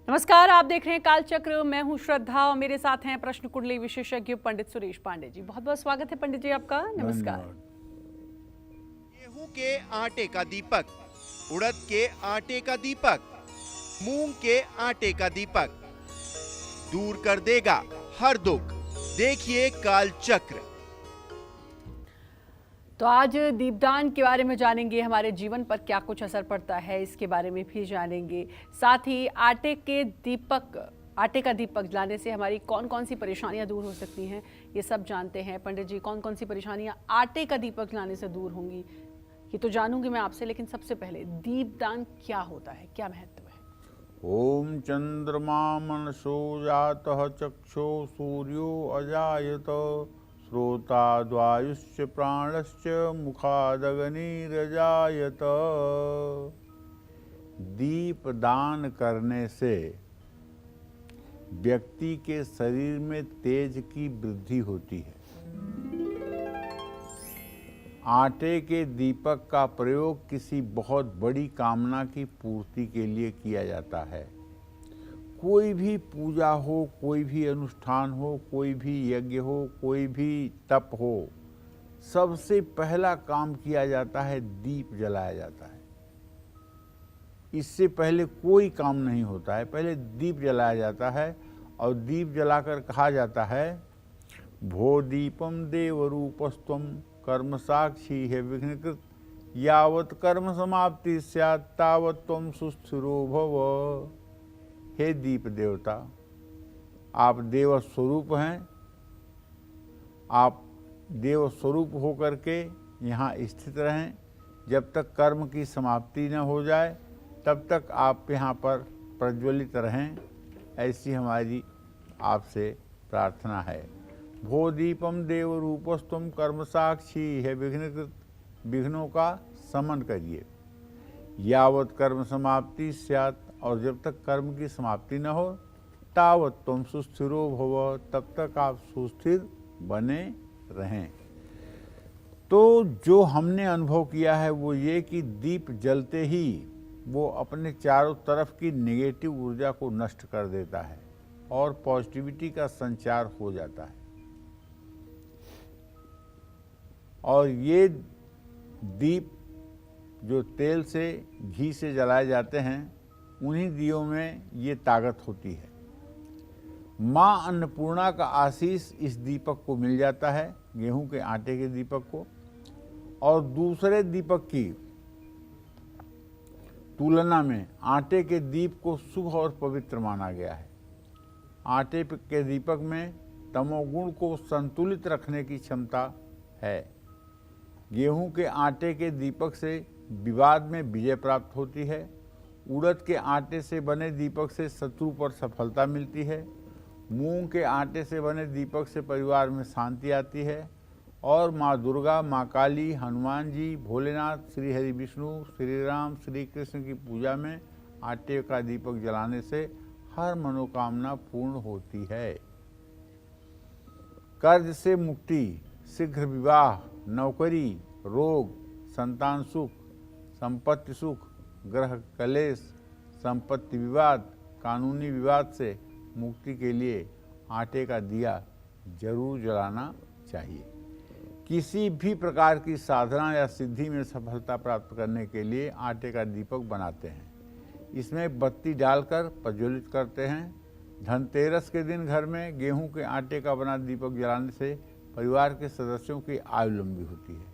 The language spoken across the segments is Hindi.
नमस्कार, आप देख रहे हैं कालचक्र। मैं हूं श्रद्धा और मेरे साथ हैं प्रश्न कुंडली विशेषज्ञ पंडित सुरेश पांडे जी। बहुत बहुत स्वागत है पंडित जी आपका। नमस्कार। गेहूं के आटे का दीपक, उड़द के आटे का दीपक, मूंग के आटे का दीपक दूर कर देगा हर दुख। देखिए कालचक्र। तो आज दीपदान के बारे में जानेंगे, हमारे जीवन पर क्या कुछ असर पड़ता है इसके बारे में भी जानेंगे। साथ ही आटे का दीपक जलाने से हमारी कौन कौन सी परेशानियां दूर हो सकती हैं, ये सब जानते हैं। पंडित जी, कौन कौन सी परेशानियां आटे का दीपक जलाने से दूर होंगी ये तो जानूंगी मैं आपसे, लेकिन सबसे पहले दीपदान क्या होता है, क्या महत्व है? ओम चंद्रमा मनसो जातः चक्षो सूर्यो अजायत श्रोताद्वायुश्च प्राणश्च मुखादग्निरजायत। दीप दान करने से व्यक्ति के शरीर में तेज की वृद्धि होती है। आटे के दीपक का प्रयोग किसी बहुत बड़ी कामना की पूर्ति के लिए किया जाता है। कोई भी पूजा हो, कोई भी अनुष्ठान हो, कोई भी यज्ञ हो, कोई भी तप हो, सबसे पहला काम किया जाता है दीप जलाया जाता है। इससे पहले कोई काम नहीं होता है, पहले दीप जलाया जाता है। और दीप जलाकर कहा जाता है, भो दीपम देव रूपस्त्वम कर्म साक्षी है विघ्नकृत, यावत कर्म समाप्ति स्यात् तावत त्वं सुस्थिरो भव। हे दीप देवता, आप देव स्वरूप हैं। आप देव स्वरूप होकर के यहाँ स्थित रहें। जब तक कर्म की समाप्ति न हो जाए तब तक आप यहाँ पर प्रज्वलित रहें, ऐसी हमारी आपसे प्रार्थना है। भो दीपम देव रूपस्तुम कर्म साक्षी है विघ्नकृत, विघ्नों का शमन करिए। यावत कर्म समाप्ति स्यात्, और जब तक कर्म की समाप्ति न हो, तावत तुम सुस्थिरो भव, तब तक आप सुस्थिर बने रहें। तो जो हमने अनुभव किया है वो ये कि दीप जलते ही वो अपने चारों तरफ की नेगेटिव ऊर्जा को नष्ट कर देता है और पॉजिटिविटी का संचार हो जाता है। और ये दीप जो तेल से, घी से जलाए जाते हैं, उन्हीं दियों में ये ताकत होती है। माँ अन्नपूर्णा का आशीष इस दीपक को मिल जाता है, गेहूं के आटे के दीपक को। और दूसरे दीपक की तुलना में आटे के दीप को शुभ और पवित्र माना गया है। आटे के दीपक में तमोगुण को संतुलित रखने की क्षमता है। गेहूं के आटे के दीपक से विवाद में विजय प्राप्त होती है। उड़द के आटे से बने दीपक से शत्रु पर सफलता मिलती है। मूंग के आटे से बने दीपक से परिवार में शांति आती है। और माँ दुर्गा, माँ काली, हनुमान जी, भोलेनाथ, श्री हरि विष्णु, श्री राम, श्री कृष्ण की पूजा में आटे का दीपक जलाने से हर मनोकामना पूर्ण होती है। कर्ज से मुक्ति, शीघ्र विवाह, नौकरी, रोग, संतान सुख, संपत्ति सुख, ग्रह कलेश, संपत्ति विवाद, कानूनी विवाद से मुक्ति के लिए आटे का दिया जरूर जलाना चाहिए। किसी भी प्रकार की साधना या सिद्धि में सफलता प्राप्त करने के लिए आटे का दीपक बनाते हैं। इसमें बत्ती डालकर प्रज्वलित करते हैं। धनतेरस के दिन घर में गेहूं के आटे का बना दीपक जलाने से परिवार के सदस्यों की आयु लंबी होती है।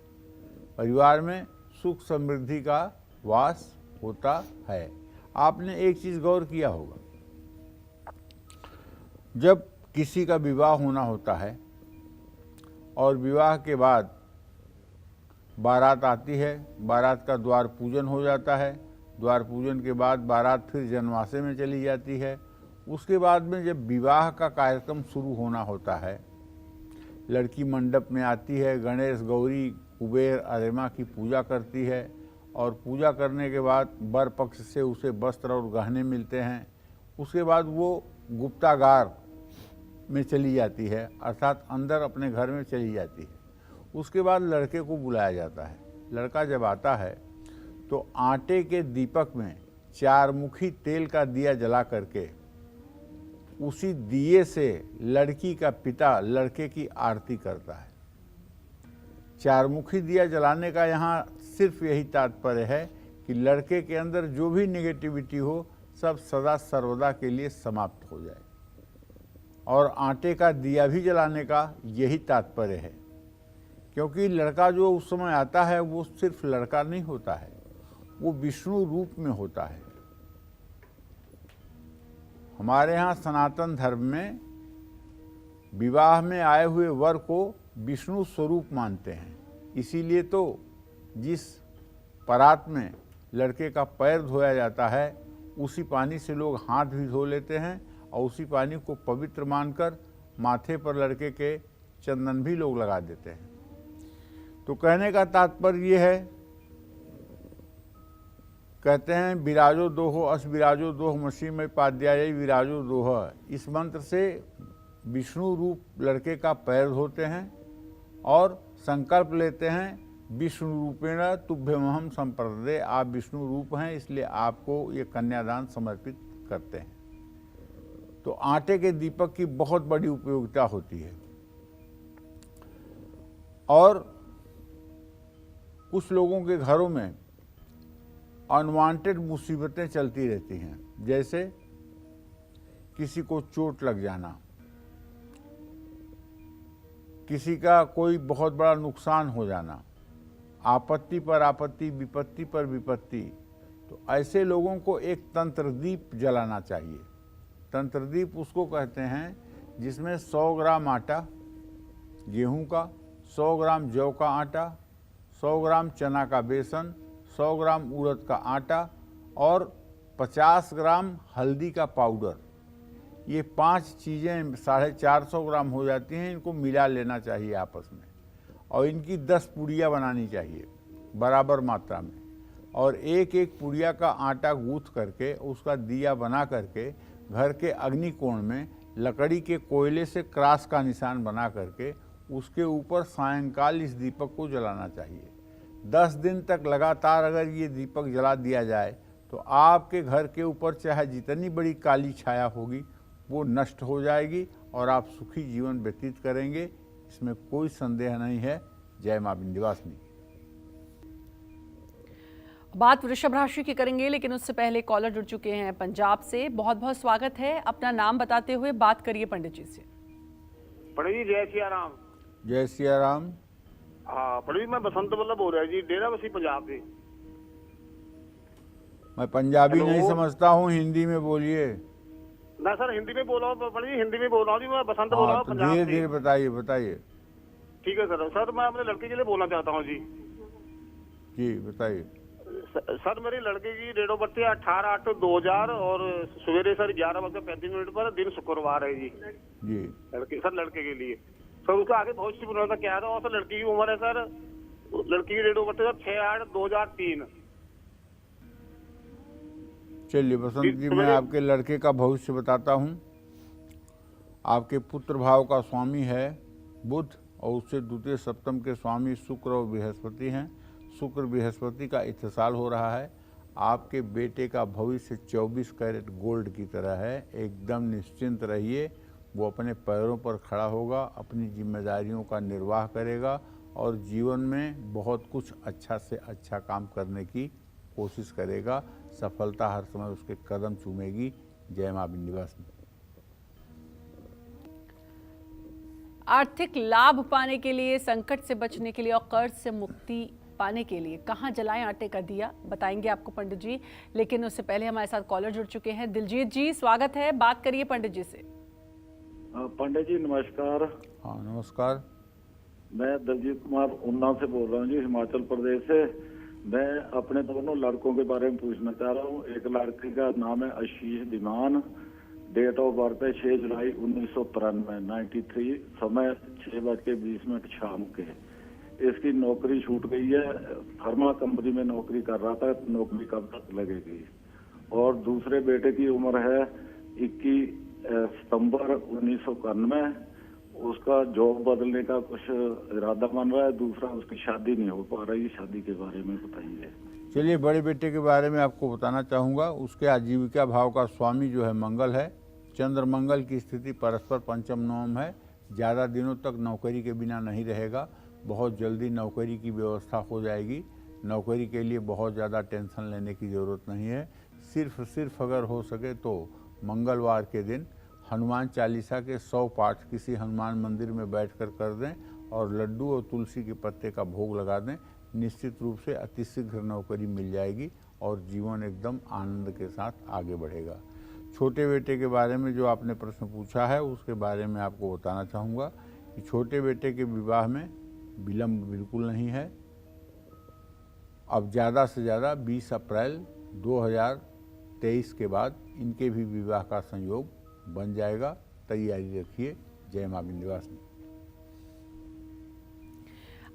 परिवार में सुख समृद्धि का वास होता है। आपने एक चीज गौर किया होगा, जब किसी का विवाह होना होता है और विवाह के बाद बारात आती है, बारात का द्वार पूजन हो जाता है। द्वार पूजन के बाद बारात फिर जनवासे में चली जाती है। उसके बाद में जब विवाह का कार्यक्रम शुरू होना होता है, लड़की मंडप में आती है, गणेश, गौरी, कुबेर, अरेमा की पूजा करती है। और पूजा करने के बाद वर पक्ष से उसे वस्त्र और गहने मिलते हैं। उसके बाद वो गुप्तागार में चली जाती है, अर्थात अंदर अपने घर में चली जाती है। उसके बाद लड़के को बुलाया जाता है। लड़का जब आता है तो आटे के दीपक में 4 मुखी तेल का दिया जला करके उसी दिए से लड़की का पिता लड़के की आरती करता है। चारमुखी दिया जलाने का यहाँ सिर्फ यही तात्पर्य है कि लड़के के अंदर जो भी नेगेटिविटी हो सब सदा सर्वदा के लिए समाप्त हो जाए। और आटे का दिया भी जलाने का यही तात्पर्य है, क्योंकि लड़का जो उस समय आता है वो सिर्फ लड़का नहीं होता है, वो विष्णु रूप में होता है। हमारे यहाँ सनातन धर्म में विवाह में आए हुए वर को विष्णु स्वरूप मानते हैं। इसीलिए तो जिस परात में लड़के का पैर धोया जाता है उसी पानी से लोग हाथ भी धो लेते हैं और उसी पानी को पवित्र मानकर माथे पर लड़के के चंदन भी लोग लगा देते हैं। तो कहने का तात्पर्य ये है, कहते हैं विराजो दोहो अस विराजो दोह मसीह में पाद्याय विराजो दोह। इस मंत्र से विष्णु रूप लड़के का पैर धोते हैं और संकल्प लेते हैं विष्णु रूपेण तुभ्यमहम संप्रदे। आप विष्णु रूप हैं, इसलिए आपको ये कन्यादान समर्पित करते हैं। तो आटे के दीपक की बहुत बड़ी उपयोगिता होती है। और कुछ लोगों के घरों में अनवांटेड मुसीबतें चलती रहती हैं, जैसे किसी को चोट लग जाना, किसी का कोई बहुत बड़ा नुकसान हो जाना, आपत्ति पर आपत्ति, विपत्ति पर विपत्ति। तो ऐसे लोगों को एक तंत्रदीप जलाना चाहिए। तंत्रदीप उसको कहते हैं जिसमें 100 ग्राम आटा गेहूं का, 100 ग्राम जौ का आटा, 100 ग्राम चना का बेसन, 100 ग्राम उड़द का आटा और 50 ग्राम हल्दी का पाउडर, ये 5 चीज़ें 450 ग्राम हो जाती हैं। इनको मिला लेना चाहिए आपस में और इनकी 10 पुड़िया बनानी चाहिए बराबर मात्रा में। और एक एक पुड़िया का आटा गूँथ करके उसका दिया बना करके घर के अग्नि कोण में लकड़ी के कोयले से क्रॉस का निशान बना करके उसके ऊपर सायंकाल इस दीपक को जलाना चाहिए। 10 दिन तक लगातार अगर ये दीपक जला दिया जाए तो आपके घर के ऊपर चाहे जितनी बड़ी काली छाया होगी वो नष्ट हो जाएगी और आप सुखी जीवन व्यतीत करेंगे, इसमें कोई संदेह नहीं है। जय मां विंध्यवासिनी। बात वृषभ राशि की करेंगे, लेकिन उससे पहले कॉलर जुड़ चुके हैं पंजाब से। बहुत बहुत स्वागत है। अपना नाम बताते हुए बात करिए पंडित जी से। पंडित जी जय सिया राम। जय सिया राम। हाँ पंडित जी, मैं बसंत वल्लभ बोल रहा जी, डेरा बसी पंजाब से। मैं पंजाबी हेलो। नहीं समझता हूँ, हिंदी में बोलिए। मैं सर हिंदी में बोल रहा हूँ पंडित जी, हिंदी में बोल रहा हूँ जी। मैं बसंत बोल रहा हूँ तो पंजाब धीरे से। धीरे बताइए बताइए। ठीक है सर। सर मैं अपने लड़के के लिए बोलना चाहता हूँ जी। जी बताइए। सर मेरी लड़के की डेट ऑफ बर्थ है 18/8/2000 और सवेरे सर 11:35 पर, दिन शुक्रवार है जी। जी लड़के के लिए सर उसका आगे भविष्य बनाना क्या था। और सर लड़की की उम्र है सर, लड़की की डेट ऑफ बर्थ है 6/8/2003। चलिए बसंत जी, मैं आपके लड़के का भविष्य बताता हूँ। आपके पुत्र भाव का स्वामी है बुध और उससे द्वितीय सप्तम के स्वामी शुक्र और बृहस्पति हैं। शुक्र बृहस्पति का इत्तेसाल हो रहा है। आपके बेटे का भविष्य 24 कैरेट गोल्ड की तरह है। एकदम निश्चिंत रहिए, वो अपने पैरों पर खड़ा होगा, अपनी जिम्मेदारियों का निर्वाह करेगा और जीवन में बहुत कुछ अच्छा से अच्छा काम करने की कोशिश करेगा। सफलता हर समय उसके कदम चूमेगी। जय मां विंध्यवासिनी। आर्थिक लाभ पाने के लिए, संकट से बचने के लिए और कर्ज से मुक्ति पाने के लिए कहाँ जलाएं आटे का दिया, बताएंगे आपको पंडित जी। लेकिन उससे पहले हमारे साथ कॉलर जुड़ चुके हैं। दिलजीत जी स्वागत है, बात करिए पंडित जी से। पंडित जी नमस्कार। हाँ नमस्कार। मैं दलजीत कुमार उन्नाव से बोल रहा हूँ जी, हिमाचल प्रदेश से। मैं अपने दोनों लड़कों के बारे में पूछना चाह रहा हूँ। एक लड़के का नाम है आशीष धीमान, डेट ऑफ बर्थ है 6 जुलाई 1993, 93, समय 6:20 शाम के। इसकी नौकरी छूट गई है, फार्मा कंपनी में नौकरी कर रहा था, नौकरी कब तक लगेगी। और दूसरे बेटे की उम्र है 21 सितंबर 1991। उसका जॉब बदलने का कुछ इरादा बन रहा है। दूसरा उसकी शादी नहीं हो पा रही, शादी के बारे में बताइए। चलिए बड़े बेटे के बारे में आपको बताना चाहूँगा। उसके आजीविका भाव का स्वामी जो है मंगल है चंद्र मंगल की स्थिति परस्पर पंचम नवम है। ज़्यादा दिनों तक नौकरी के बिना नहीं रहेगा, बहुत जल्दी नौकरी की व्यवस्था हो जाएगी। नौकरी के लिए बहुत ज़्यादा टेंशन लेने की ज़रूरत नहीं है। सिर्फ अगर हो सके तो मंगलवार के दिन हनुमान चालीसा के 100 पाठ किसी हनुमान मंदिर में बैठकर कर दें और लड्डू और तुलसी के पत्ते का भोग लगा दें। निश्चित रूप से अतिशीघ्र नौकरी मिल जाएगी और जीवन एकदम आनंद के साथ आगे बढ़ेगा। छोटे बेटे के बारे में जो आपने प्रश्न पूछा है उसके बारे में आपको बताना चाहूँगा कि छोटे बेटे के विवाह में विलंब बिल्कुल नहीं है। अब ज़्यादा से ज़्यादा 20 अप्रैल 2023 के बाद इनके भी विवाह का संयोग बन जाएगा। तैयारी रखिए। जय मां विंध्यवासिनी।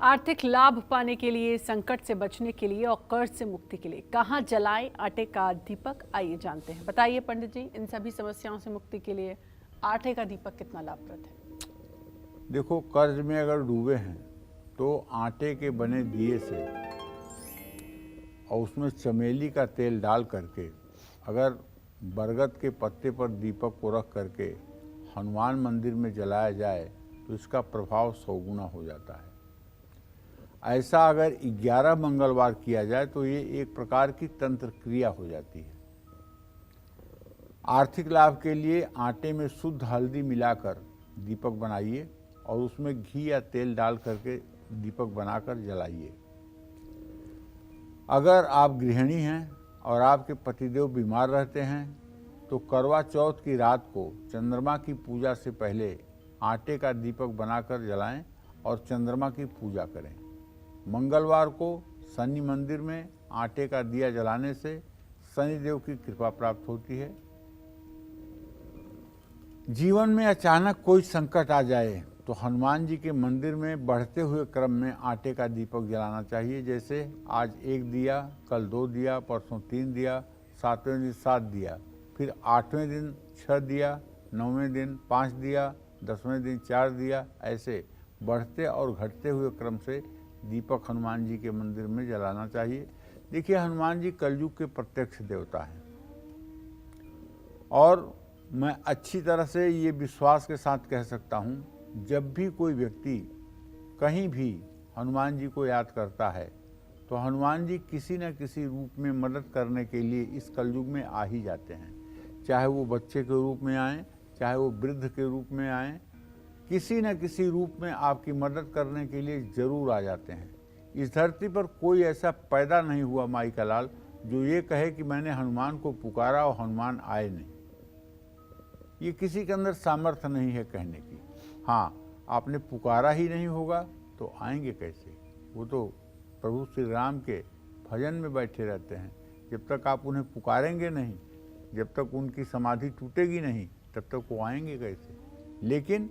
आर्थिक लाभ पाने के लिए, संकट से बचने के लिए और कर्ज से मुक्ति के लिए कहाँ जलाएं आटे का दीपक, आइए जानते हैं। बताइए पंडित जी, इन सभी समस्याओं से मुक्ति के लिए आटे का दीपक कितना लाभप्रद है? देखो, कर्ज में अगर डूबे हैं तो आटे के बने दिए से और उसमें चमेली का तेल डाल करके अगर बरगद के पत्ते पर दीपक को रख करके हनुमान मंदिर में जलाया जाए तो इसका प्रभाव 100 गुना हो जाता है। ऐसा अगर 11 मंगलवार किया जाए तो ये एक प्रकार की तंत्र क्रिया हो जाती है। आर्थिक लाभ के लिए आटे में शुद्ध हल्दी मिलाकर दीपक बनाइए और उसमें घी या तेल डाल करके दीपक बनाकर जलाइए। अगर आप गृहिणी हैं और आपके पतिदेव बीमार रहते हैं तो करवा चौथ की रात को चंद्रमा की पूजा से पहले आटे का दीपक बनाकर जलाएं और चंद्रमा की पूजा करें। मंगलवार को शनि मंदिर में आटे का दिया जलाने से शनिदेव की कृपा प्राप्त होती है। जीवन में अचानक कोई संकट आ जाए तो हनुमान जी के मंदिर में बढ़ते हुए क्रम में आटे का दीपक जलाना चाहिए। जैसे आज 1 दिया, कल 2 दिया, परसों 3 दिया, 7वें दिन 7 दिया, फिर 8वें दिन 6 दिया, 9वें दिन 5 दिया, 10वें दिन 4 दिया। ऐसे बढ़ते और घटते हुए क्रम से दीपक हनुमान जी के मंदिर में जलाना चाहिए। देखिए, हनुमान जी कलयुग के प्रत्यक्ष देवता हैं और मैं अच्छी तरह से ये विश्वास के साथ कह सकता हूँ, जब भी कोई व्यक्ति कहीं भी हनुमान जी को याद करता है तो हनुमान जी किसी न किसी रूप में मदद करने के लिए इस कलयुग में आ ही जाते हैं। चाहे वो बच्चे के रूप में आएँ, चाहे वो वृद्ध के रूप में आएँ, किसी न किसी रूप में आपकी मदद करने के लिए जरूर आ जाते हैं। इस धरती पर कोई ऐसा पैदा नहीं हुआ माई का लाल जो ये कहे कि मैंने हनुमान को पुकारा और हनुमान आए नहीं। ये किसी के अंदर सामर्थ्य नहीं है कहने की। हाँ, आपने पुकारा ही नहीं होगा तो आएंगे कैसे? वो तो प्रभु श्री राम के भजन में बैठे रहते हैं। जब तक आप उन्हें पुकारेंगे नहीं, जब तक उनकी समाधि टूटेगी नहीं, तब तक वो आएंगे कैसे? लेकिन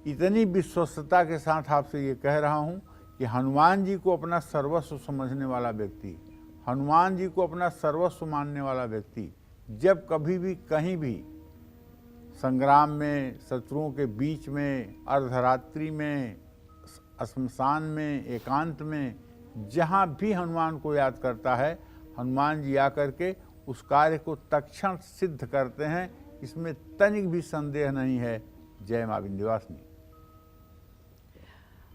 इतनी विश्वस्तता के साथ आपसे ये कह रहा हूँ कि हनुमान जी को अपना सर्वस्व समझने वाला व्यक्ति, हनुमान जी को अपना सर्वस्व मानने वाला व्यक्ति जब कभी भी कहीं भी संग्राम में, शत्रुओं के बीच में, अर्धरात्रि में, श्मशान में, एकांत में, जहाँ भी हनुमान को याद करता है, हनुमान जी आकर के उस कार्य को तत्क्षण सिद्ध करते हैं। इसमें तनिक भी संदेह नहीं है। जय मां विंध्यवासिनी।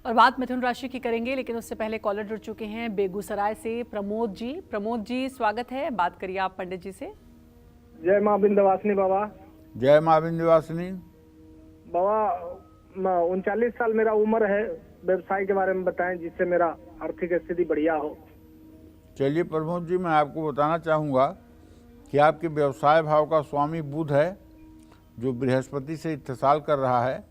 और बात मिथुन राशि की करेंगे, लेकिन उससे पहले कॉलर जुड़ चुके हैं बेगूसराय से प्रमोद जी। प्रमोद जी, स्वागत है, बात करिए आप पंडित जी से। जय मां विंध्यवासिनी बाबा। जय मां विंध्यवासिनी। बाबा 39 साल मेरा उम्र है। व्यवसाय के बारे में बताएं जिससे मेरा आर्थिक स्थिति बढ़िया हो। चलिए प्रमोद जी, मैं आपको बताना चाहूँगा कि आपके व्यवसाय भाव का स्वामी बुध है जो बृहस्पति से इत्तेसाल कर रहा है।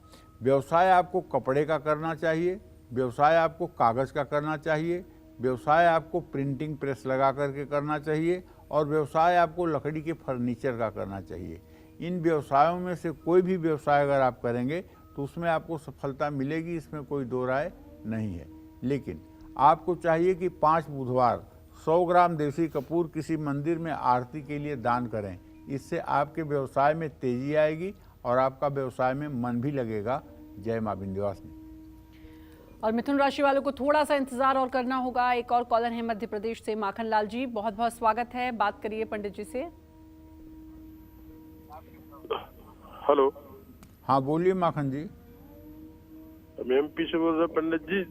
व्यवसाय आपको कपड़े का करना चाहिए, व्यवसाय आपको कागज़ का करना चाहिए, व्यवसाय आपको प्रिंटिंग प्रेस लगा करके करना चाहिए और व्यवसाय आपको लकड़ी के फर्नीचर का करना चाहिए। इन व्यवसायों में से कोई भी व्यवसाय अगर आप करेंगे तो उसमें आपको सफलता मिलेगी, इसमें कोई दो राय नहीं है। लेकिन आपको चाहिए कि 5 बुधवार 100 ग्राम देसी कपूर किसी मंदिर में आरती के लिए दान करें। इससे आपके व्यवसाय में तेजी आएगी और आपका व्यवसाय में मन भी लगेगा। जय मां विंध्यवासिनी। और मिथुन राशि वालों को थोड़ा सा इंतजार और करना होगा। एक और कॉलर है मध्य प्रदेश से, माखन लाल जी, बहुत बहुत स्वागत है, बात करिए पंडित जी से। हेलो, हाँ बोलिए माखन जी। मैं एमपी से बोल रहा हूँ पंडित जी।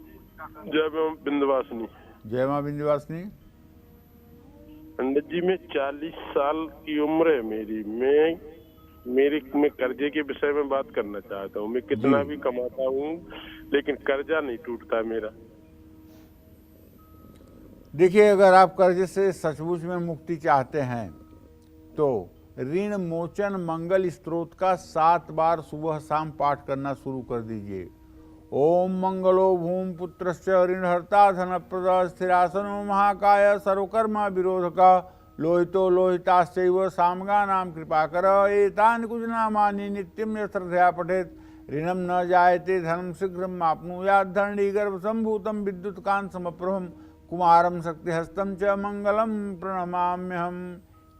जय मां विंध्यवासिनी। जय मां विंध्यवासिनी। पंडित जी, मैं 40 साल की उम्र है मेरी। मैं कर्जे के विषय में बात करना चाहता हूँ। मैं कितना जी। भी कमाता हूँ लेकिन कर्जा नहीं टूटता मेरा। देखिए, अगर आप कर्ज से सचमुच में मुक्ति चाहते हैं तो ऋण मोचन मंगल स्त्रोत का 7 बार सुबह शाम पाठ करना शुरू कर दीजिए। ओम मंगलो भूम पुत्रस्य ऋणहर्ता धनप्रद स्थिरासनो महाकाय सर्वकर्मा विरोधका लोहितो लोहिताश्चैव सामगानां कृपाकर एतानि कुजनामानि नित्यं यश्रद्धया पठेत् ऋणं न जायते धनं शीघ्रम् आप्नुयात् धरणीगर्भसम्भूतं विद्युत्कान्तसमप्रभं कुमारं शक्तिहस्तं च मंगलम प्रणमाम्यहम।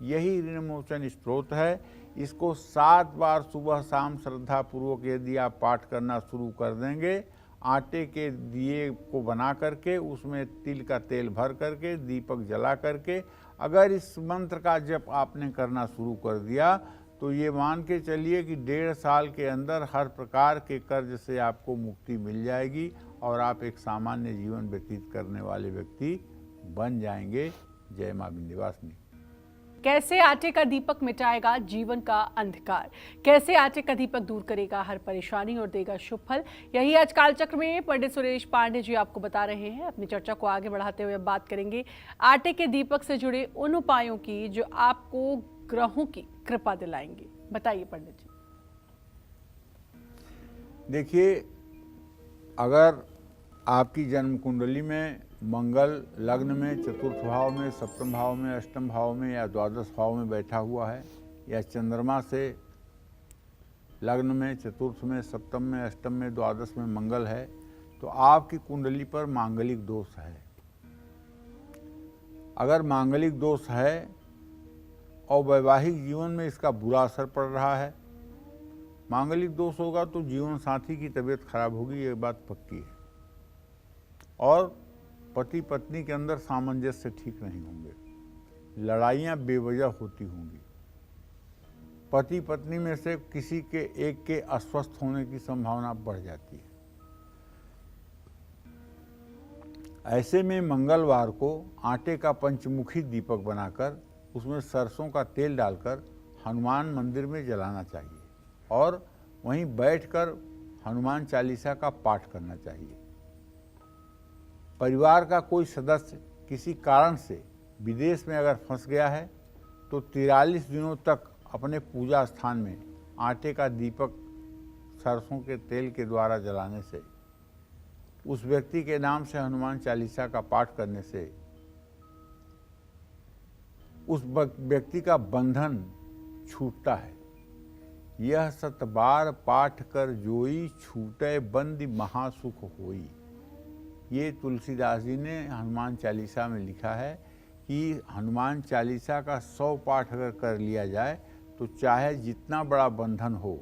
यही ऋण मोचन स्त्रोत है। इसको 7 बार सुबह शाम श्रद्धा पूर्वक यदि आप पाठ करना शुरू कर देंगे, आटे के दिए को बना करके उसमें तिल का तेल भर करके दीपक जला करके अगर इस मंत्र का जप आपने करना शुरू कर दिया तो ये मान के चलिए कि 1.5 साल के अंदर हर प्रकार के कर्ज से आपको मुक्ति मिल जाएगी और आप एक सामान्य जीवन व्यतीत करने वाले व्यक्ति बन जाएंगे। जय मां विंध्यवासिनी। कैसे आटे का दीपक मिटाएगा जीवन का अंधकार, कैसे आटे का दीपक दूर करेगा हर परेशानी और देगा शुभ फल, यही आज कालचक्र में पंडित सुरेश पांडे जी आपको बता रहे हैं। अपनी चर्चा को आगे बढ़ाते हुए बात करेंगे आटे के दीपक से जुड़े उन उपायों की जो आपको ग्रहों की कृपा दिलाएंगे। बताइए पंडित जी। देखिए, अगर आपकी जन्म कुंडली में मंगल लग्न में चतुर्थ भाव में, सप्तम भाव में, अष्टम भाव में या द्वादश भाव में बैठा हुआ है, या चंद्रमा से लग्न में चतुर्थ में, सप्तम में, अष्टम में, द्वादश में मंगल है, तो आपकी कुंडली पर मांगलिक दोष है। अगर मांगलिक दोष है और वैवाहिक जीवन में इसका बुरा असर पड़ रहा है, मांगलिक दोष होगा तो जीवन साथी की तबीयत खराब होगी, ये बात पक्की है। और पति पत्नी के अंदर सामंजस्य ठीक नहीं होंगे, लड़ाइयाँ बेवजह होती होंगी, पति पत्नी में से किसी के एक के अस्वस्थ होने की संभावना बढ़ जाती है। ऐसे में मंगलवार को आटे का पंचमुखी दीपक बनाकर उसमें सरसों का तेल डालकर हनुमान मंदिर में जलाना चाहिए और वहीं बैठकर हनुमान चालीसा का पाठ करना चाहिए। परिवार का कोई सदस्य किसी कारण से विदेश में अगर फंस गया है तो 43 दिनों तक अपने पूजा स्थान में आटे का दीपक सरसों के तेल के द्वारा जलाने से, उस व्यक्ति के नाम से हनुमान चालीसा का पाठ करने से उस व्यक्ति का बंधन छूटता है। यह 7 बार पाठ कर जोई छूटे बंदी महासुख होई। ये तुलसीदास जी ने हनुमान चालीसा में लिखा है कि हनुमान चालीसा का 100 पाठ अगर कर लिया जाए तो चाहे जितना बड़ा बंधन हो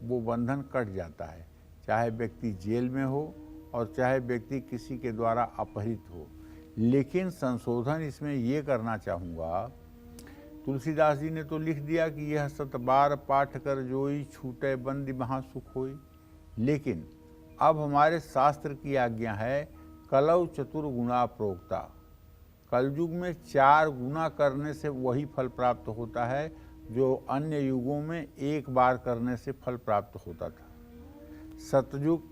वो बंधन कट जाता है, चाहे व्यक्ति जेल में हो और चाहे व्यक्ति किसी के द्वारा अपहरित हो। लेकिन संशोधन इसमें ये करना चाहूँगा, तुलसीदास जी ने तो लिख दिया कि यह 7 बार पाठ कर जोई छूटे बंदी महासुख होई, लेकिन अब हमारे शास्त्र की आज्ञा है कलौ चतुर्गुणा प्रोक्ता। कलयुग में 4 गुना करने से वही फल प्राप्त होता है जो अन्य युगों में 1 बार करने से फल प्राप्त होता था। सतयुग,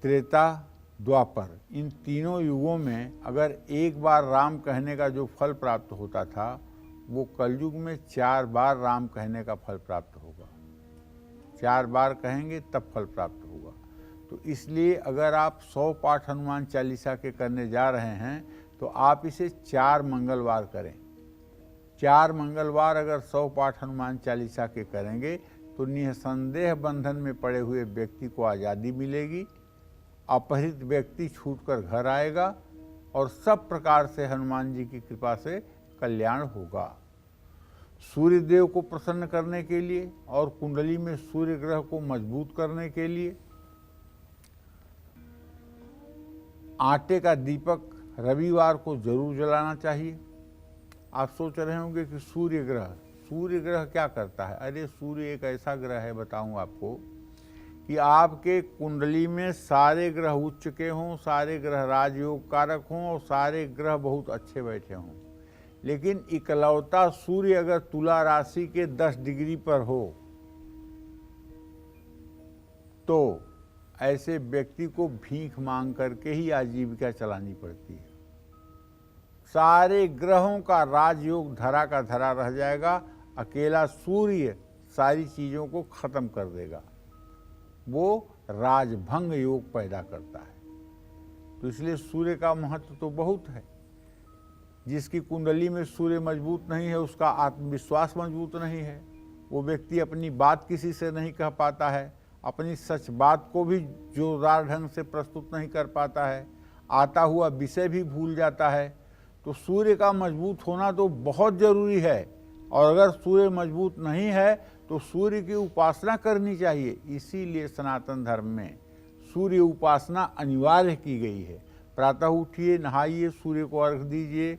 त्रेता, द्वापर, इन तीनों युगों में अगर 1 बार राम कहने का जो फल प्राप्त होता था वो कलयुग में 4 बार राम कहने का फल प्राप्त होगा। 4 बार कहेंगे तब फल प्राप्त होगा। तो इसलिए अगर आप 100 पाठ हनुमान चालीसा के करने जा रहे हैं तो आप इसे 4 मंगलवार करें। 4 मंगलवार अगर 100 पाठ हनुमान चालीसा के करेंगे तो निसंदेह बंधन में पड़े हुए व्यक्ति को आज़ादी मिलेगी, अपहरित व्यक्ति छूटकर घर आएगा और सब प्रकार से हनुमान जी की कृपा से कल्याण होगा। सूर्य देव को प्रसन्न करने के लिए और कुंडली में सूर्य ग्रह को मजबूत करने के लिए आटे का दीपक रविवार को जरूर जलाना चाहिए। आप सोच रहे होंगे कि सूर्य ग्रह सूर्य ग्रह क्या करता है? अरे सूर्य एक ऐसा ग्रह है, बताऊं आपको, कि आपके कुंडली में सारे ग्रह उच्च के हों, सारे ग्रह राजयोग कारक हों और सारे ग्रह बहुत अच्छे बैठे हों, लेकिन इकलौता सूर्य अगर तुला राशि के 10 डिग्री पर हो तो ऐसे व्यक्ति को भीख मांग करके ही आजीविका चलानी पड़ती है। सारे ग्रहों का राजयोग धरा का धरा रह जाएगा, अकेला सूर्य सारी चीजों को खत्म कर देगा। वो राजभंग योग पैदा करता है। तो इसलिए सूर्य का महत्व तो बहुत है। जिसकी कुंडली में सूर्य मजबूत नहीं है, उसका आत्मविश्वास मजबूत नहीं है, वो व्यक्ति अपनी बात किसी से नहीं कह पाता है, अपनी सच बात को भी जोरदार ढंग से प्रस्तुत नहीं कर पाता है, आता हुआ विषय भी भूल जाता है। तो सूर्य का मजबूत होना तो बहुत जरूरी है, और अगर सूर्य मजबूत नहीं है तो सूर्य की उपासना करनी चाहिए। इसीलिए सनातन धर्म में सूर्य उपासना अनिवार्य की गई है। प्रातः उठिए, नहाइए, सूर्य को अर्घ दीजिए,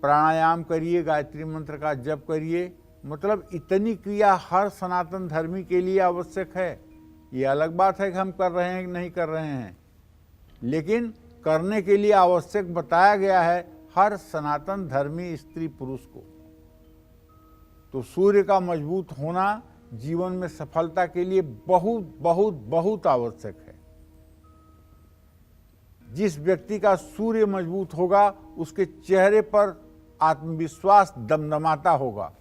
प्राणायाम करिए, गायत्री मंत्र का जप करिए। मतलब इतनी क्रिया हर सनातन धर्मी के लिए आवश्यक है। ये अलग बात है कि हम कर रहे हैं कि नहीं कर रहे हैं, लेकिन करने के लिए आवश्यक बताया गया है हर सनातन धर्मी स्त्री पुरुष को। तो सूर्य का मजबूत होना जीवन में सफलता के लिए बहुत बहुत बहुत आवश्यक है। जिस व्यक्ति का सूर्य मजबूत होगा उसके चेहरे पर आत्मविश्वास दमदमाता होगा।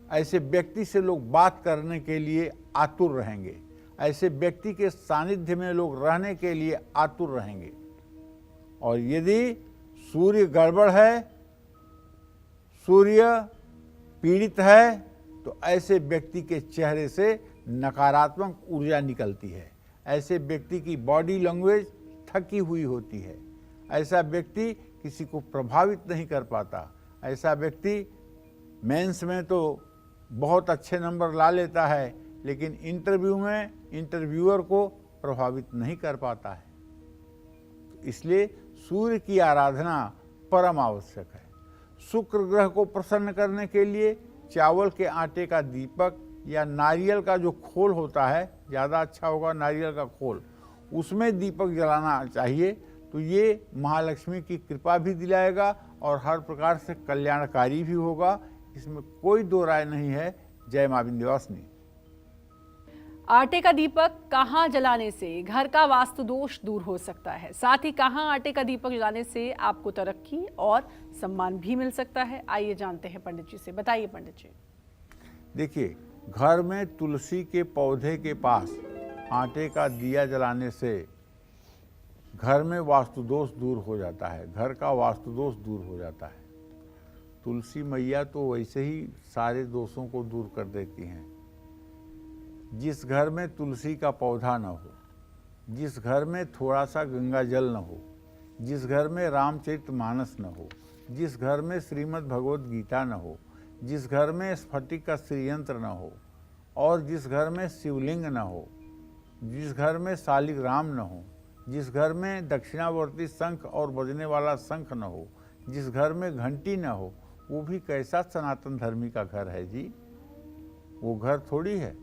ऐसे व्यक्ति से लोग बात करने के लिए आतुर रहेंगे, ऐसे व्यक्ति के सानिध्य में लोग रहने के लिए आतुर रहेंगे। और यदि सूर्य गड़बड़ है, सूर्य पीड़ित है, तो ऐसे व्यक्ति के चेहरे से नकारात्मक ऊर्जा निकलती है। ऐसे व्यक्ति की बॉडी लैंग्वेज थकी हुई होती है। ऐसा व्यक्ति किसी को प्रभावित नहीं कर पाता। ऐसा व्यक्ति मेंस में तो बहुत अच्छे नंबर ला लेता है, लेकिन इंटरव्यू में इंटरव्यूअर को प्रभावित नहीं कर पाता है। इसलिए सूर्य की आराधना परम आवश्यक है। शुक्र ग्रह को प्रसन्न करने के लिए चावल के आटे का दीपक या नारियल का जो खोल होता है, ज़्यादा अच्छा होगा नारियल का खोल, उसमें दीपक जलाना चाहिए। तो ये महालक्ष्मी की कृपा भी दिलाएगा और हर प्रकार से कल्याणकारी भी होगा, इसमें कोई दो राय नहीं है। जय मां विंध्यवासिनी। आटे का दीपक कहाँ जलाने से घर का वास्तु दोष दूर हो सकता है, साथ ही कहाँ आटे का दीपक जलाने से आपको तरक्की और सम्मान भी मिल सकता है, आइए जानते हैं पंडित जी से। बताइए पंडित जी। देखिए, घर में तुलसी के पौधे के पास आटे का दिया जलाने से घर में वास्तु दोष दूर हो जाता है, घर का वास्तु दोष दूर हो जाता है। तुलसी मैया तो वैसे ही सारे दोषों को दूर कर देती हैं। जिस घर में तुलसी का पौधा न हो, जिस घर में थोड़ा सा गंगा जल न हो, जिस घर में रामचरितमानस न हो, जिस घर में श्रीमद् भगवद गीता न हो, जिस घर में स्फटिक का श्रीयंत्र न हो, और जिस घर में शिवलिंग न हो, जिस घर में शालिग्राम न हो, जिस घर में दक्षिणावर्ती शंख और बजने वाला शंख न हो, जिस घर में घंटी न हो, वो भी कैसा सनातन धर्मी का घर है जी? वो घर थोड़ी है।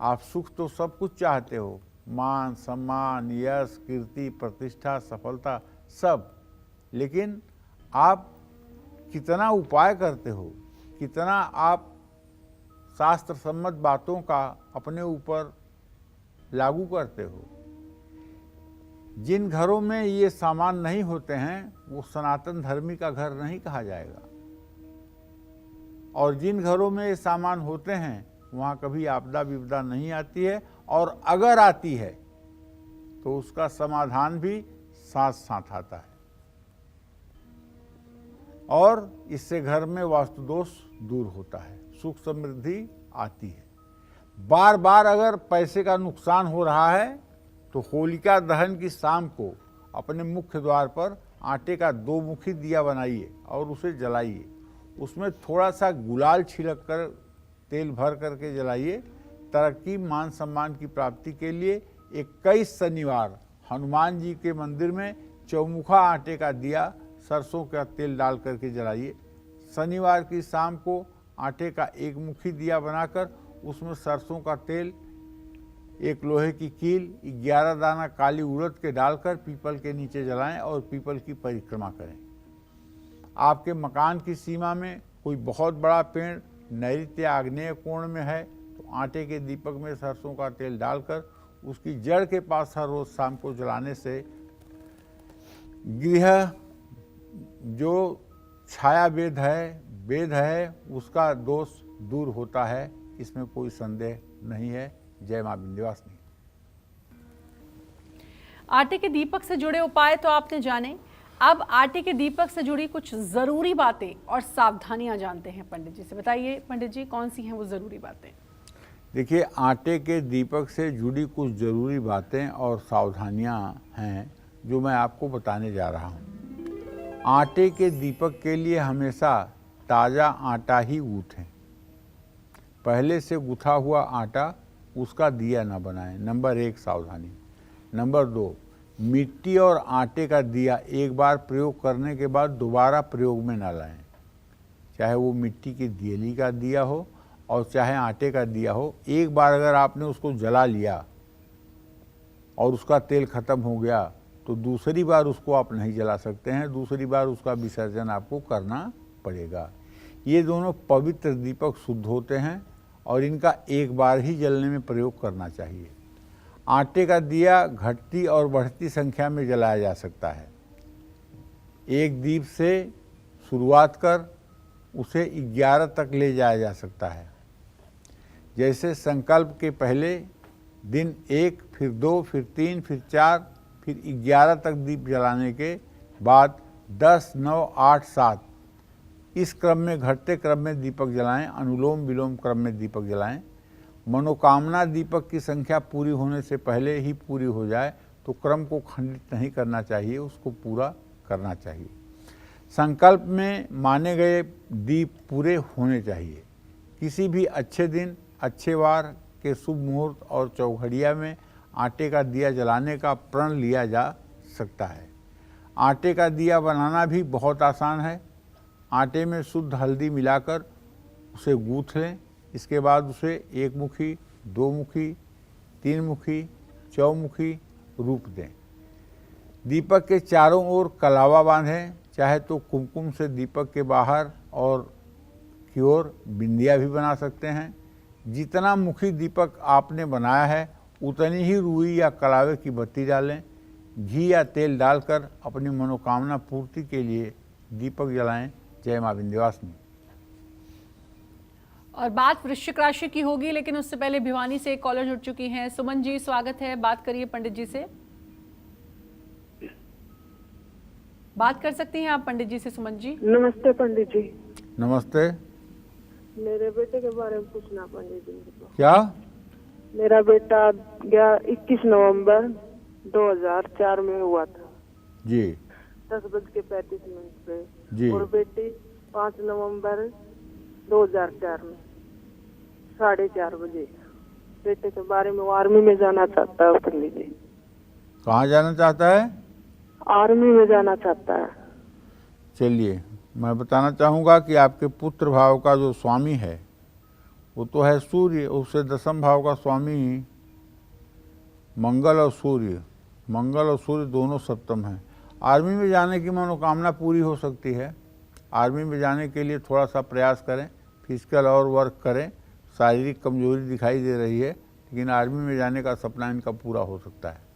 आप सुख तो सब कुछ चाहते हो, मान सम्मान यश कीर्ति प्रतिष्ठा सफलता सब, लेकिन आप कितना उपाय करते हो, कितना आप शास्त्र सम्मत बातों का अपने ऊपर लागू करते हो। जिन घरों में ये सामान नहीं होते हैं वो सनातन धर्मी का घर नहीं कहा जाएगा, और जिन घरों में ये सामान होते हैं वहाँ कभी आपदा विपदा नहीं आती है, और अगर आती है तो उसका समाधान भी साथ साथ आता है, और इससे घर में वास्तु दोष दूर होता है, सुख समृद्धि आती है। बार बार अगर पैसे का नुकसान हो रहा है तो होलिका दहन की शाम को अपने मुख्य द्वार पर आटे का 2 मुखी दिया बनाइए और उसे जलाइए। उसमें थोड़ा सा गुलाल छिड़क कर तेल भर करके जलाइए। तरक्की मान सम्मान की प्राप्ति के लिए 21 शनिवार हनुमान जी के मंदिर में चौमुखा आटे का दिया सरसों का तेल डाल करके जलाइए। शनिवार की शाम को आटे का एक मुट्ठी दिया बनाकर उसमें सरसों का तेल, एक लोहे की कील, 11 दाना काली उड़द के डालकर पीपल के नीचे जलाएं और पीपल की परिक्रमा करें। आपके मकान की सीमा में कोई बहुत बड़ा पेड़ नैऋत्य या आग्नेय कोण में है तो आटे के दीपक में सरसों का तेल डालकर उसकी जड़ के पास हर रोज शाम को जलाने से गृह जो छाया वेद है उसका दोष दूर होता है, इसमें कोई संदेह नहीं है। जय मां विंध्यवासिनी। आटे के दीपक से जुड़े उपाय तो आपने जाने, अब आटे के दीपक से जुड़ी कुछ जरूरी बातें और सावधानियां जानते हैं पंडित जी से। बताइए पंडित जी, कौन सी हैं वो जरूरी बातें? देखिए, आटे के दीपक से जुड़ी कुछ जरूरी बातें और सावधानियां हैं जो मैं आपको बताने जा रहा हूं। आटे के दीपक के लिए हमेशा ताज़ा आटा ही गूंथें। पहले से गूथा हुआ आटा उसका दिया न बनाएं। नंबर 1 सावधानी। नंबर 2, मिट्टी और आटे का दिया एक बार प्रयोग करने के बाद दोबारा प्रयोग में न लाएं। चाहे वो मिट्टी की दियली का दिया हो और चाहे आटे का दिया हो, एक बार अगर आपने उसको जला लिया और उसका तेल खत्म हो गया तो दूसरी बार उसको आप नहीं जला सकते हैं, दूसरी बार उसका विसर्जन आपको करना पड़ेगा। ये दोनों पवित्र दीपक शुद्ध होते हैं और इनका एक बार ही जलने में प्रयोग करना चाहिए। आटे का दिया घटती और बढ़ती संख्या में जलाया जा सकता है। एक दीप से शुरुआत कर उसे 11 तक ले जाया जा सकता है। जैसे संकल्प के पहले दिन 1, फिर 2, फिर 3, फिर 4, फिर 11 तक दीप जलाने के बाद 10, 9, 8, 7 इस क्रम में घटते क्रम में दीपक जलाएं। अनुलोम विलोम क्रम में दीपक जलाएं। मनोकामना दीपक की संख्या पूरी होने से पहले ही पूरी हो जाए तो क्रम को खंडित नहीं करना चाहिए, उसको पूरा करना चाहिए। संकल्प में माने गए दीप पूरे होने चाहिए। किसी भी अच्छे दिन, अच्छे वार के शुभ मुहूर्त और चौघड़िया में आटे का दिया जलाने का प्रण लिया जा सकता है। आटे का दिया बनाना भी बहुत आसान है। आटे में शुद्ध हल्दी मिलाकर उसे गूंथ लें। इसके बाद उसे 1 मुखी, 2 मुखी, 3 मुखी, चौमुखी रूप दें। दीपक के चारों ओर कलावा बांधें। चाहे तो कुमकुम से दीपक के बाहर और की ओर बिंदिया भी बना सकते हैं। जितना मुखी दीपक आपने बनाया है उतनी ही रुई या कलावे की बत्ती डालें। घी या तेल डालकर अपनी मनोकामना पूर्ति के लिए दीपक जलाएं। जय मां विंध्यवासिनी। और बात वृश्चिक राशि की होगी, लेकिन उससे पहले भिवानी से एक कॉलर जुड़ चुकी हैं। सुमन जी, स्वागत है, बात करिए पंडित जी से। बात कर सकती हैं आप पंडित जी से। सुमन जी नमस्ते पंडित जी। नमस्ते। मेरे बेटे के बारे में पूछना पंडित जी को। क्या? मेरा बेटा गया 21 नवंबर 2004 में हुआ था जी। 10:35 पे जी। और बेटी 5 नवंबर 2004 में 4:30 बजे। बेटे के बारे में वो आर्मी में जाना चाहता है पंडित जी। कहाँ जाना चाहता है? आर्मी में जाना चाहता है। चलिए, मैं बताना चाहूँगा कि आपके पुत्र भाव का जो स्वामी है वो तो है सूर्य, उससे 10म भाव का स्वामी मंगल और सूर्य। मंगल और सूर्य दोनों सप्तम हैं। आर्मी में जाने की मनोकामना पूरी हो सकती है। आर्मी में जाने के लिए थोड़ा सा प्रयास करें, फिजिकल और वर्क करें। शारीरिक कमजोरी दिखाई दे रही है, लेकिन आर्मी में जाने का सपना इनका पूरा हो सकता है।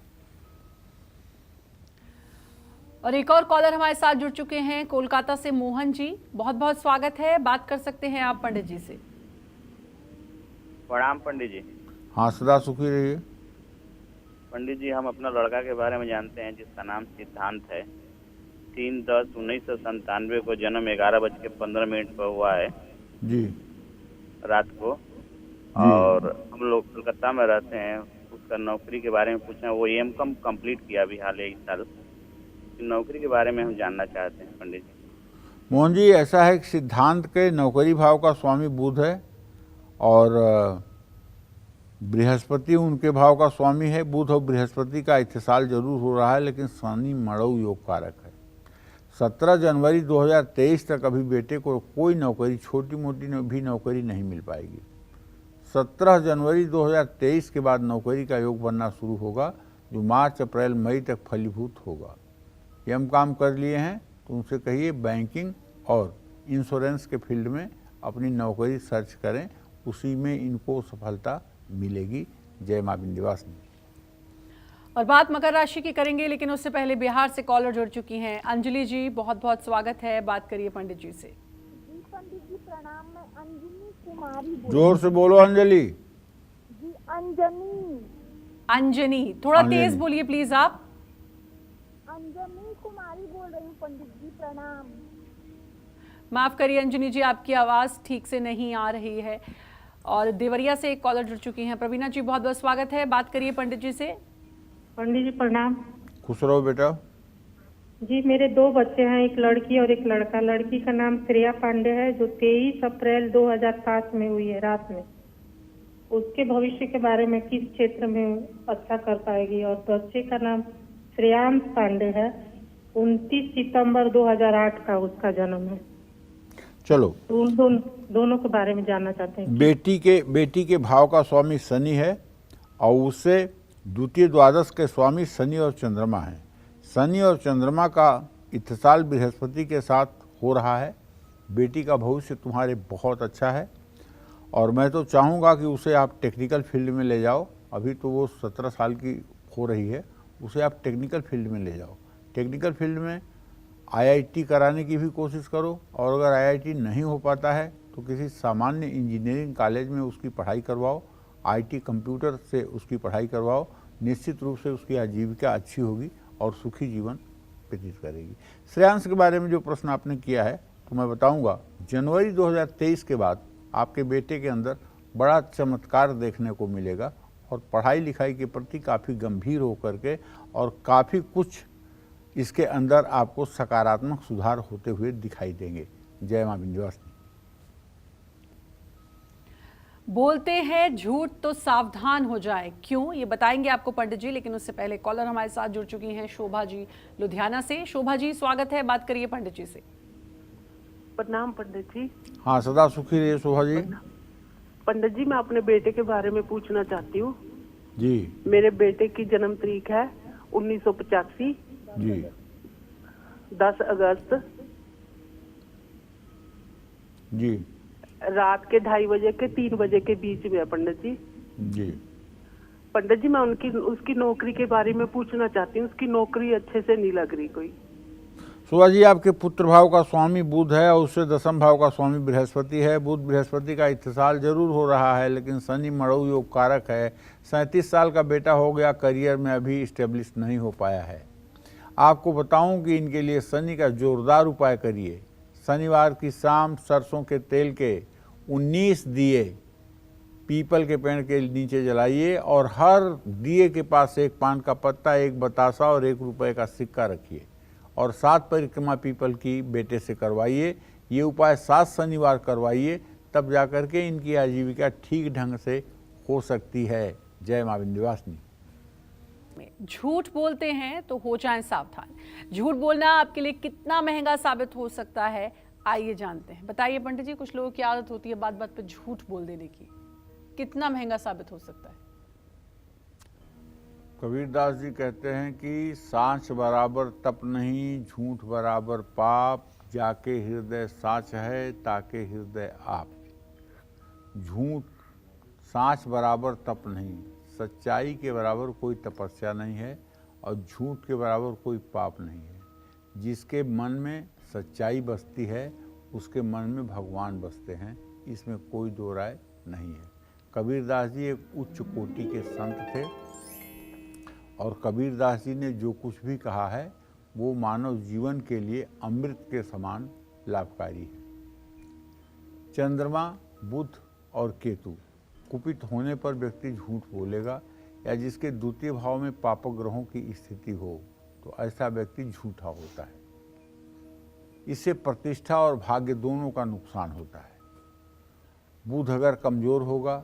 और एक और कॉलर हमारे साथ जुड़ चुके हैं कोलकाता से। मोहन जी, बहुत बहुत स्वागत है, बात कर सकते हैं आप पंडित जी से। प्रणाम पंडित जी। हाँ, सदा सुखी रहिए। पंडित जी, हम अपना लड़का के बारे में जानते हैं जिसका नाम सिद्धांत है। 3/10/1997 को जन्म 11:15 पर हुआ है जी रात को। और हम लोग कलकत्ता में रहते हैं। उसका नौकरी के बारे में पूछना, वो M.Com कंप्लीट किया अभी हाल ही इस साल। नौकरी के बारे में हम जानना चाहते हैं पंडित जी। मोहन जी, ऐसा है कि सिद्धांत के नौकरी भाव का स्वामी बुध है और बृहस्पति उनके भाव का स्वामी है। बुध और बृहस्पति का इत्तेसाल जरूर हो रहा है, लेकिन शनि मड़ऊ योग कारक है। 17 जनवरी 2023 तक अभी बेटे को कोई नौकरी, छोटी मोटी भी नौकरी नहीं मिल पाएगी। 17 जनवरी 2023 के बाद नौकरी का योग बनना शुरू होगा, जो मार्च, अप्रैल, मई तक फलीभूत होगा। यम काम कर लिए हैं तो उनसे कहिए बैंकिंग और इंश्योरेंस के फील्ड में अपनी नौकरी सर्च करें, उसी में इनको सफलता मिलेगी। जय मां विंध्यवासिनी। और बात मकर राशि की करेंगे, लेकिन उससे पहले बिहार से कॉलर जुड़ चुकी हैं। अंजलि जी, बहुत बहुत स्वागत है, बात करिए पंडित जी से। जी पंडित जी प्रणाम, मैं अंजनी कुमारी जोर से बोलो अंजलि। जी अंजनी। अंजनी, थोड़ा अंजनी। तेज बोलिए प्लीज आप। अंजनी कुमारी बोल रही हूँ पंडित जी, प्रणाम। माफ करिए अंजनी जी, आपकी आवाज ठीक से नहीं आ रही है। और देवरिया से एक कॉलर जुड़ चुकी हैं। प्रवीणा जी, बहुत बहुत स्वागत है, बात करिए पंडित जी से। पंडित जी प्रणाम। खुश रहो बेटा। जी मेरे 2 बच्चे हैं, एक लड़की और एक लड़का। लड़की का नाम श्रेया पांडे है, जो 23 अप्रैल 2007 में हुई है रात में। उसके भविष्य के बारे में किस क्षेत्र में अच्छा कर पाएगी। और बच्चे का नाम श्रेयांश पांडे है, 29 सितंबर 2008 का उसका जन्म है। चलो, उन दोनों के बारे में जानना चाहते हैं। बेटी के भाव का स्वामी शनि है और उससे द्वितीय द्वादश के स्वामी शनि और चंद्रमा हैं। शनि और चंद्रमा का इत्तेसाल बृहस्पति के साथ हो रहा है। बेटी का भविष्य तुम्हारे बहुत अच्छा है और मैं तो चाहूँगा कि उसे आप टेक्निकल फील्ड में ले जाओ। अभी तो वो 17 साल की हो रही है, उसे आप टेक्निकल फील्ड में ले जाओ। टेक्निकल फील्ड में IIT कराने की भी कोशिश करो, और अगर IIT नहीं हो पाता है तो किसी सामान्य इंजीनियरिंग कॉलेज में उसकी पढ़ाई करवाओ, IT कंप्यूटर से उसकी पढ़ाई करवाओ। निश्चित रूप से उसकी आजीविका अच्छी होगी और सुखी जीवन व्यतीत करेगी। श्रेयांश के बारे में जो प्रश्न आपने किया है तो मैं बताऊंगा, जनवरी 2023 के बाद आपके बेटे के अंदर बड़ा चमत्कार देखने को मिलेगा और पढ़ाई लिखाई के प्रति काफ़ी गंभीर होकर के और काफ़ी कुछ इसके अंदर आपको सकारात्मक सुधार होते हुए दिखाई देंगे। जय मां विंध्यवासिनी। बोलते हैं झूठ तो सावधान हो जाए, क्यों, ये बताएंगे आपको पंडित जी, लेकिन उससे पहले कॉलर हमारे साथ जुड़ चुकी हैं शोभा जी लुधियाना से। शोभा जी स्वागत है, बात करिए पंडित जी से। प्रणाम पंडित जी। हाँ, सदा सुखी रहिए शोभा जी। पंडित जी, मैं अपने बेटे के बारे में पूछना चाहती हूँ जी। मेरे बेटे की जन्म तारीख है 1985 जी। 10 अगस्त जी। रात के 2:30 बजे के 3 बजे के बीच में है पंडित जी। जी। पंडित जी, मैं उसकी नौकरी के बारे में पूछना चाहती हूँ। उसकी नौकरी अच्छे से नहीं लग रही कोई। शोभा जी, आपके पुत्र भाव का स्वामी बुध है और उससे दशम भाव का स्वामी बृहस्पति है। बुध बृहस्पति का इत्तेसाल जरूर हो रहा है, लेकिन शनि मड़ऊ योग कारक है। 37 साल का बेटा हो गया, करियर में अभी स्टेब्लिश नहीं हो पाया है। आपको बताऊं कि इनके लिए शनि का जोरदार उपाय करिए। शनिवार की शाम सरसों के तेल के 19 दिए पीपल के पेड़ के नीचे जलाइए और हर दिए के पास एक पान का पत्ता, एक बतासा और 1 रुपए का सिक्का रखिए और 7 परिक्रमा पीपल की बेटे से करवाइए। ये उपाय 7 शनिवार करवाइए, तब जाकर के इनकी आजीविका ठीक ढंग से हो सकती है। जय मां विंध्यवासिनी। झूठ बोलते हैं तो हो जाएं सावधान। झूठ बोलना आपके लिए कितना महंगा साबित हो सकता है, आइए जानते हैं। बताइए पंडित जी, कुछ लोगों की आदत होती है बात बात पे झूठ बोल देने की, कितना महंगा साबित हो सकता है? कबीरदास जी कहते हैं कि सांच बराबर तप नहीं, झूठ बराबर पाप, जाके हृदय साच है ताके हृदय आप। झूठ सांच बराबर तप नहीं, सच्चाई के बराबर कोई तपस्या नहीं है और झूठ के बराबर कोई पाप नहीं है। जिसके मन में सच्चाई बसती है उसके मन में भगवान बसते हैं, इसमें कोई दो राय नहीं है। कबीरदास जी एक उच्च कोटि के संत थे और कबीरदास जी ने जो कुछ भी कहा है वो मानव जीवन के लिए अमृत के समान लाभकारी है। चंद्रमा, बुध और केतु कुपित होने पर व्यक्ति झूठ बोलेगा या जिसके द्वितीय भाव में पापक ग्रहों की स्थिति हो तो ऐसा व्यक्ति झूठा होता है। इससे प्रतिष्ठा और भाग्य दोनों का नुकसान होता है। बुध अगर कमजोर होगा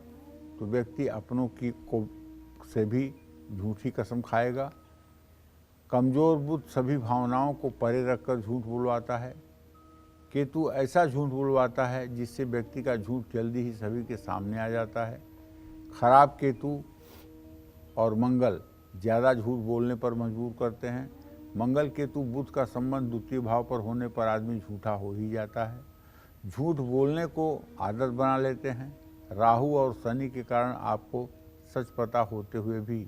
तो व्यक्ति अपनों की को से भी झूठी कसम खाएगा कमजोर बुध सभी भावनाओं को परे रखकर झूठ बुलवाता है। केतु ऐसा झूठ बुलवाता है जिससे व्यक्ति का झूठ जल्दी ही सभी के सामने आ जाता है। खराब केतु और मंगल ज़्यादा झूठ बोलने पर मजबूर करते हैं। मंगल केतु बुध का संबंध द्वितीय भाव पर होने पर आदमी झूठा हो ही जाता है। झूठ बोलने को आदत बना लेते हैं। राहु और शनि के कारण आपको सच पता होते हुए भी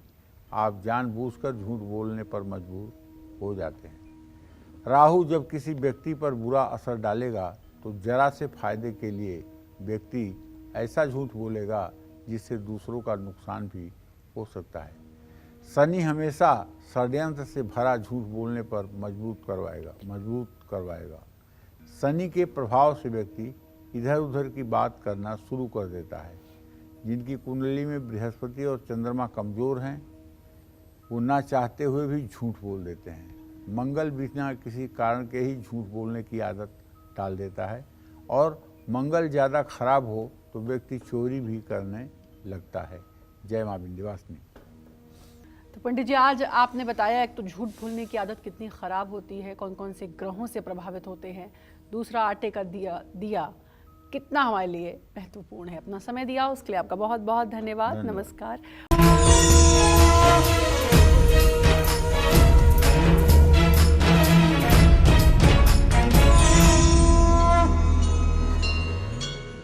आप जानबूझकर झूठ बोलने पर मजबूर हो जाते हैं। राहु जब किसी व्यक्ति पर बुरा असर डालेगा तो जरा से फायदे के लिए व्यक्ति ऐसा झूठ बोलेगा जिससे दूसरों का नुकसान भी हो सकता है। शनि हमेशा षड्यंत्र से भरा झूठ बोलने पर मजबूत करवाएगा। शनि के प्रभाव से व्यक्ति इधर उधर की बात करना शुरू कर देता है। जिनकी कुंडली में बृहस्पति और चंद्रमा कमजोर हैं वो ना चाहते हुए भी झूठ बोल देते हैं। मंगल बिना किसी कारण के ही झूठ बोलने की आदत डाल देता है और मंगल ज़्यादा खराब हो तो व्यक्ति चोरी भी करने लगता है। जय मां विंध्यवासिनी। तो पंडित जी, आज आपने बताया एक तो झूठ बोलने की आदत कितनी ख़राब होती है, कौन कौन से ग्रहों से प्रभावित होते हैं। दूसरा, आटे का दिया कितना हमारे लिए महत्वपूर्ण है। अपना समय दिया उसके लिए आपका बहुत बहुत धन्यवाद। नमस्कार।